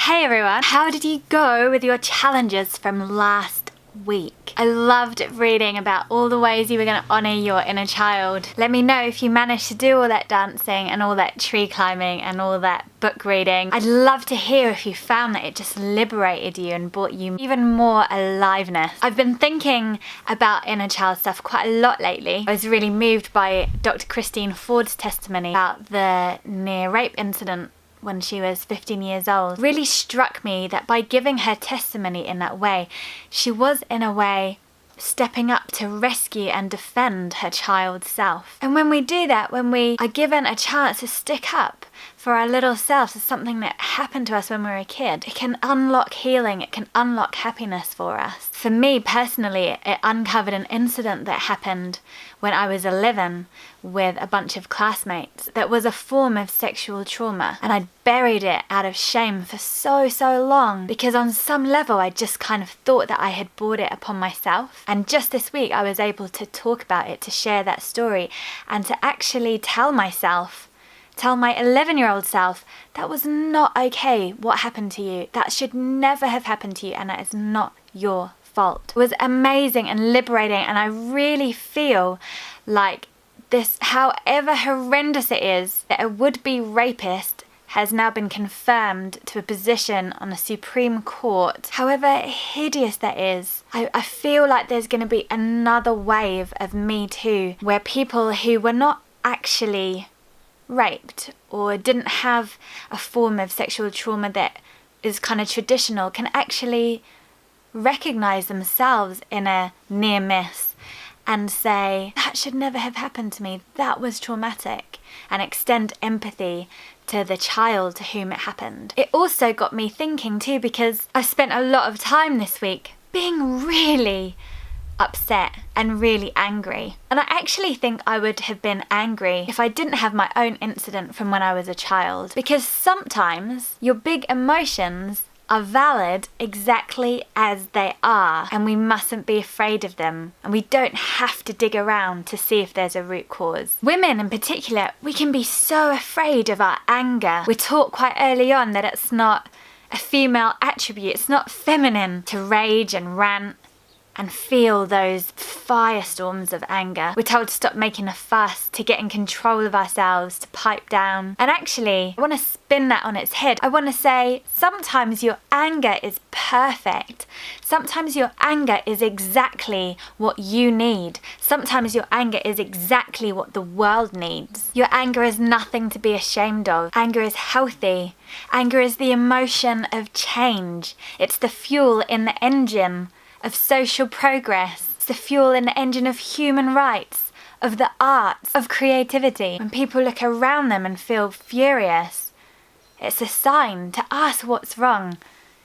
Hey everyone, how did you go with your challenges from last week? I loved reading about all the ways you were going to honour your inner child. Let me know if you managed to do all that dancing and all that tree climbing and all that book reading. I'd love to hear if you found that it just liberated you and brought you even more aliveness. I've been thinking about inner child stuff quite a lot lately. I was really moved by Dr. Christine Ford's testimony about the near rape incident when she was 15 years old. Really struck me that by giving her testimony in that way, she was in a way stepping up to rescue and defend her child self. And when we do that, when we are given a chance to stick up for our little selves as something that happened to us when we were a kid, it can unlock healing, it can unlock happiness for us. For me personally, it uncovered an incident that happened when I was 11 with a bunch of classmates that was a form of sexual trauma, and I'd buried it out of shame for so long because on some level I just kind of thought that I had brought it upon myself. And just this week I was able to talk about it, to share that story, and to actually tell my 11-year-old self, that was not okay what happened to you. That should never have happened to you, and that is not your fault. It was amazing and liberating, and I really feel like this, however horrendous it is, that a would-be rapist has now been confirmed to a position on the Supreme Court. However hideous that is, I feel like there's going to be another wave of Me Too, where people who were not actually raped or didn't have a form of sexual trauma that is kind of traditional can actually recognize themselves in a near miss and say, that should never have happened to me, that was traumatic, and extend empathy to the child to whom it happened. It also got me thinking too, because I spent a lot of time this week being really upset and really angry. And I actually think I would have been angry if I didn't have my own incident from when I was a child. Because sometimes your big emotions are valid exactly as they are, and we mustn't be afraid of them, and we don't have to dig around to see if there's a root cause. Women in particular, we can be so afraid of our anger. We're taught quite early on that it's not a female attribute, it's not feminine to rage and rant and feel those firestorms of anger. We're told to stop making a fuss, to get in control of ourselves, to pipe down. And actually, I want to spin that on its head. I want to say, sometimes your anger is perfect. Sometimes your anger is exactly what you need. Sometimes your anger is exactly what the world needs. Your anger is nothing to be ashamed of. Anger is healthy. Anger is the emotion of change. It's the fuel in the engine of social progress. It's the fuel in the engine of human rights, of the arts, of creativity. When people look around them and feel furious, it's a sign to ask what's wrong,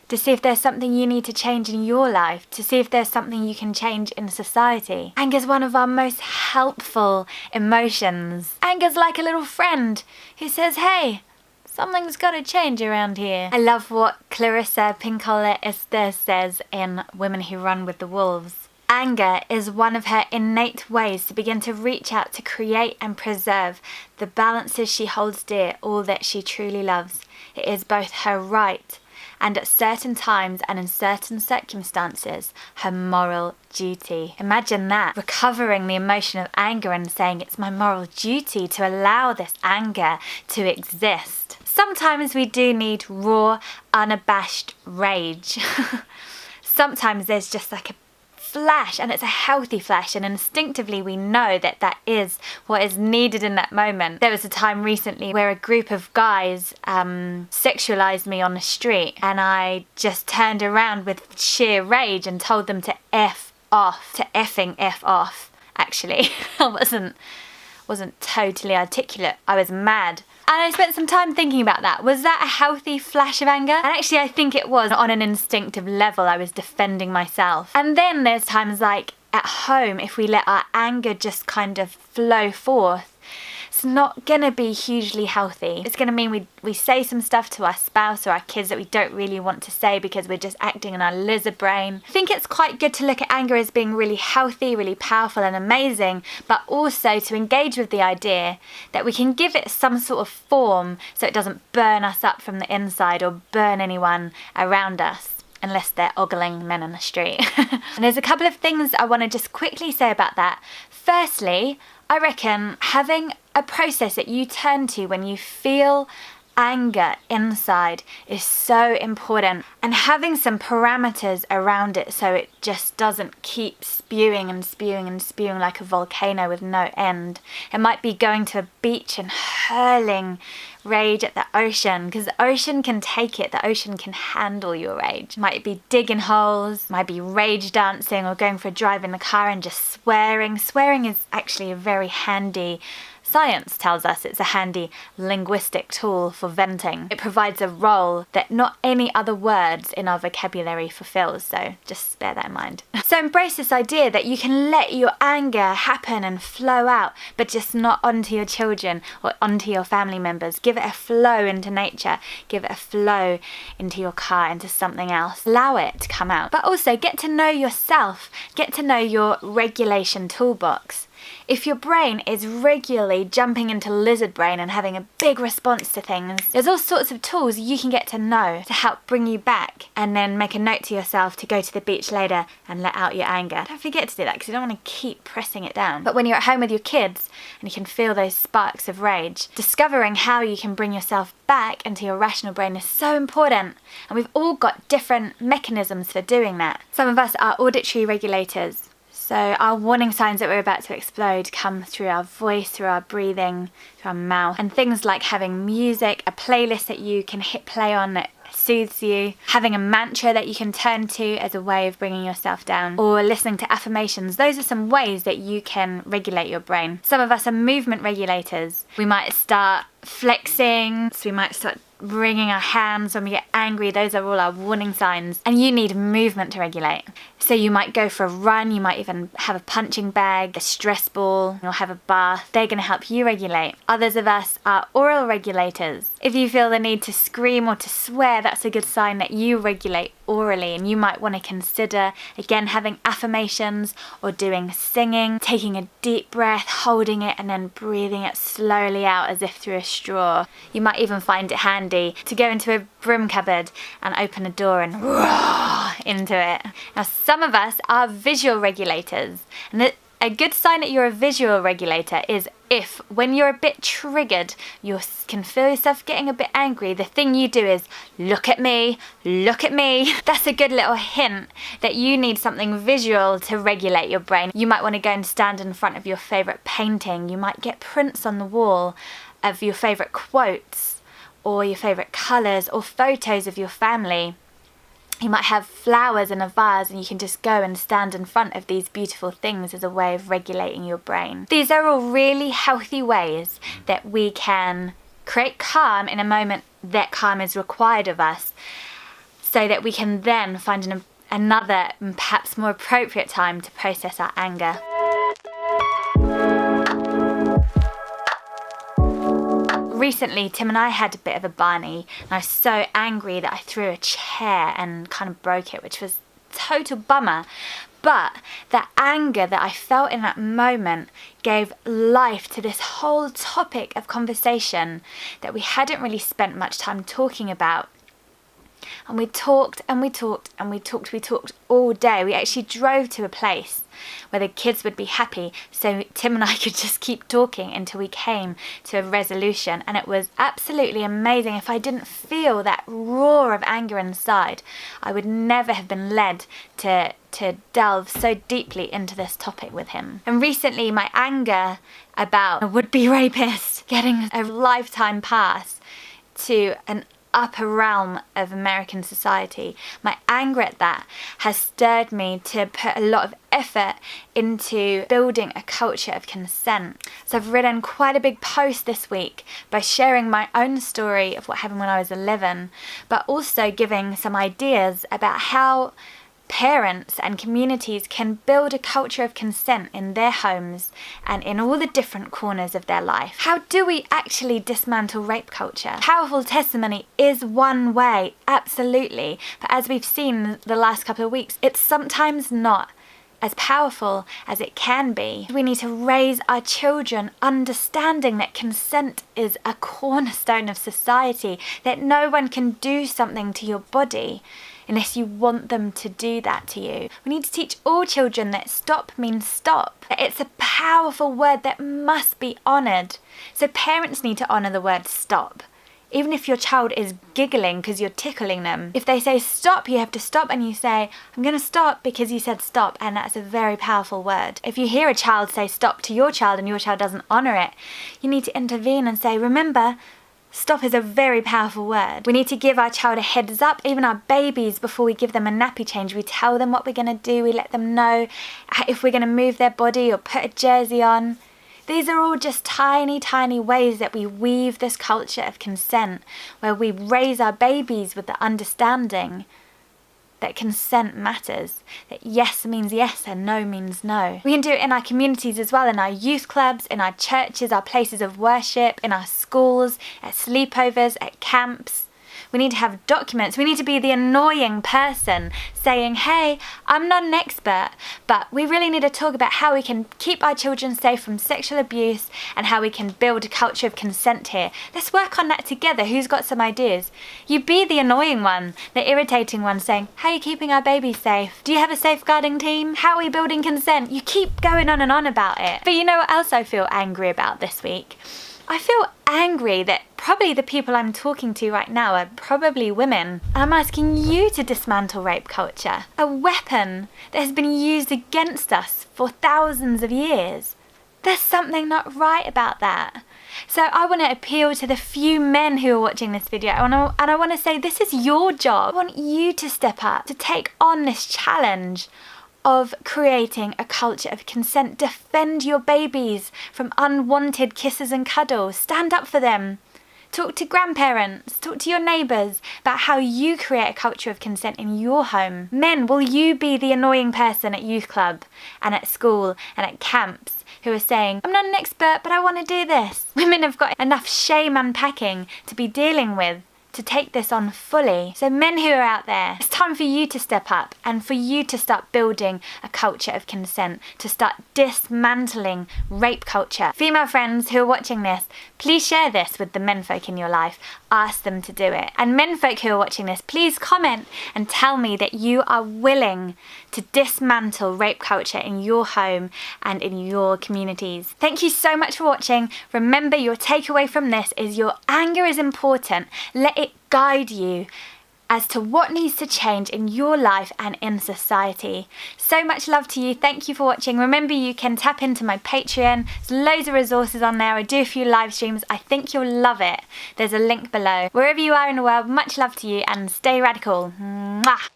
to see if there's something you need to change in your life, to see if there's something you can change in society. Anger is one of our most helpful emotions. Anger's like a little friend who says, hey, something's got to change around here. I love what Clarissa Pinkola Estes says in Women Who Run with the Wolves. Anger is one of her innate ways to begin to reach out to create and preserve the balances she holds dear, all that she truly loves. It is both her right and at certain times and in certain circumstances, her moral duty. Imagine that, recovering the emotion of anger and saying it's my moral duty to allow this anger to exist. Sometimes we do need raw, unabashed rage. Sometimes there's just like a flash, and it's a healthy flash, and instinctively we know that that is what is needed in that moment. There was a time recently where a group of guys sexualized me on the street, and I just turned around with sheer rage and told them to F off, to effing F off. Actually, I wasn't totally articulate. I was mad. And I spent some time thinking about that. Was that a healthy flash of anger? And actually I think it was. On an instinctive level, I was defending myself. And then there's times like at home, if we let our anger just kind of flow forth. it's not gonna be hugely healthy. It's gonna mean we say some stuff to our spouse or our kids that we don't really want to say because we're just acting in our lizard brain. I think it's quite good to look at anger as being really healthy, really powerful and amazing, but also to engage with the idea that we can give it some sort of form so it doesn't burn us up from the inside or burn anyone around us, unless they're ogling men on the street. And there's a couple of things I want to just quickly say about that. Firstly, I reckon having a process that you turn to when you feel anger inside is so important, and having some parameters around it so it just doesn't keep spewing and spewing and spewing like a volcano with no end. It might be going to a beach and hurling rage at the ocean, because the ocean can take it, the ocean can handle your rage. Might be digging holes, might be rage dancing, or going for a drive in the car and just swearing. Swearing is actually a very handy, science tells us it's a handy linguistic tool for venting. It provides a role that not any other words in our vocabulary fulfills, so just bear that in mind. So embrace this idea that you can let your anger happen and flow out, but just not onto your children or onto your family members. Give it a flow into nature, give it a flow into your car, into something else. Allow it to come out. But also get to know yourself, get to know your regulation toolbox. If your brain is regularly jumping into lizard brain and having a big response to things, there's all sorts of tools you can get to know to help bring you back, and then make a note to yourself to go to the beach later and let out your anger. Don't forget to do that, because you don't want to keep pressing it down. But when you're at home with your kids and you can feel those sparks of rage, discovering how you can bring yourself back into your rational brain is so important, and we've all got different mechanisms for doing that. Some of us are auditory regulators. So our warning signs that we're about to explode come through our voice, through our breathing, through our mouth. And things like having music, a playlist that you can hit play on that soothes you, having a mantra that you can turn to as a way of bringing yourself down, or listening to affirmations. Those are some ways that you can regulate your brain. Some of us are movement regulators. We might start flexing, so we might start wringing our hands when we get angry. Those are all our warning signs, and you need movement to regulate. So you might go for a run, you might even have a punching bag, a stress ball, or have a bath. They're going to help you regulate. Others of us are oral regulators. If you feel the need to scream or to swear, that's a good sign that you regulate orally, and you might want to consider again having affirmations or doing singing, taking a deep breath, holding it and then breathing it slowly out as if through a straw. You might even find it handy to go into a broom cupboard and open a door and roar into it. Now some of us are visual regulators, and a good sign that you're a visual regulator is if, when you're a bit triggered, you can feel yourself getting a bit angry, the thing you do is, look at me, look at me. That's a good little hint that you need something visual to regulate your brain. You might want to go and stand in front of your favourite painting. You might get prints on the wall of your favourite quotes or your favourite colours or photos of your family. You might have flowers in a vase, and you can just go and stand in front of these beautiful things as a way of regulating your brain. These are all really healthy ways that we can create calm in a moment that calm is required of us, so that we can then find another and perhaps more appropriate time to process our anger. Recently, Tim and I had a bit of a Barney, and I was so angry that I threw a chair and kind of broke it, which was a total bummer. But the anger that I felt in that moment gave life to this whole topic of conversation that we hadn't really spent much time talking about. And we talked and we talked and we talked all day. We actually drove to a place where the kids would be happy, so Tim and I could just keep talking until we came to a resolution, and it was absolutely amazing. If I didn't feel that roar of anger inside, I would never have been led to delve so deeply into this topic with him. And recently my anger about a would-be rapist getting a lifetime pass to an upper realm of American society, my anger at that has stirred me to put a lot of effort into building a culture of consent. So I've written quite a big post this week by sharing my own story of what happened when I was 11, but also giving some ideas about how parents and communities can build a culture of consent in their homes and in all the different corners of their life. How do we actually dismantle rape culture? Powerful testimony is one way, absolutely, but as we've seen the last couple of weeks, it's sometimes not as powerful as it can be. We need to raise our children understanding that consent is a cornerstone of society, that no one can do something to your body unless you want them to do that to you. We need to teach all children that stop means stop. It's a powerful word that must be honoured. So parents need to honour the word stop. Even if your child is giggling because you're tickling them, if they say stop, you have to stop, and you say, I'm going to stop because you said stop, and that's a very powerful word. If you hear a child say stop to your child and your child doesn't honour it, you need to intervene and say, remember, stop is a very powerful word. We need to give our child a heads up, even our babies, before we give them a nappy change. We tell them what we're going to do, we let them know if we're going to move their body or put a jersey on. These are all just tiny, tiny ways that we weave this culture of consent, where we raise our babies with the understanding that consent matters, that yes means yes and no means no. We can do it in our communities as well, in our youth clubs, in our churches, our places of worship, in our schools, at sleepovers, at camps. We need to have documents. We need to be the annoying person saying, hey, I'm not an expert, but we really need to talk about how we can keep our children safe from sexual abuse and how we can build a culture of consent here. Let's work on that together. Who's got some ideas? You be the annoying one, the irritating one saying, how are you keeping our babies safe? Do you have a safeguarding team? How are we building consent? You keep going on and on about it. But you know what else I feel angry about this week? I feel angry that probably the people I'm talking to right now are probably women. I'm asking you to dismantle rape culture, a weapon that has been used against us for thousands of years. There's something not right about that. So I want to appeal to the few men who are watching this video, and I want to say this is your job. I want you to step up, to take on this challenge of creating a culture of consent. Defend your babies from unwanted kisses and cuddles. Stand up for them. Talk to grandparents, talk to your neighbours about how you create a culture of consent in your home. Men, will you be the annoying person at youth club and at school and at camps who are saying, I'm not an expert, but I want to do this? Women have got enough shame unpacking to be dealing with, to take this on fully. So men who are out there, it's time for you to step up and for you to start building a culture of consent, to start dismantling rape culture. Female friends who are watching this, please share this with the menfolk in your life. Ask them to do it. And menfolk who are watching this, please comment and tell me that you are willing to dismantle rape culture in your home and in your communities. Thank you so much for watching. Remember, your takeaway from this is your anger is important. Let it guide you as to what needs to change in your life and in society. So much love to you. Thank you for watching. Remember, you can tap into my Patreon. There's loads of resources on there. I do a few live streams. I think you'll love it. There's a link below. Wherever you are in the world, much love to you and stay radical. Mwah!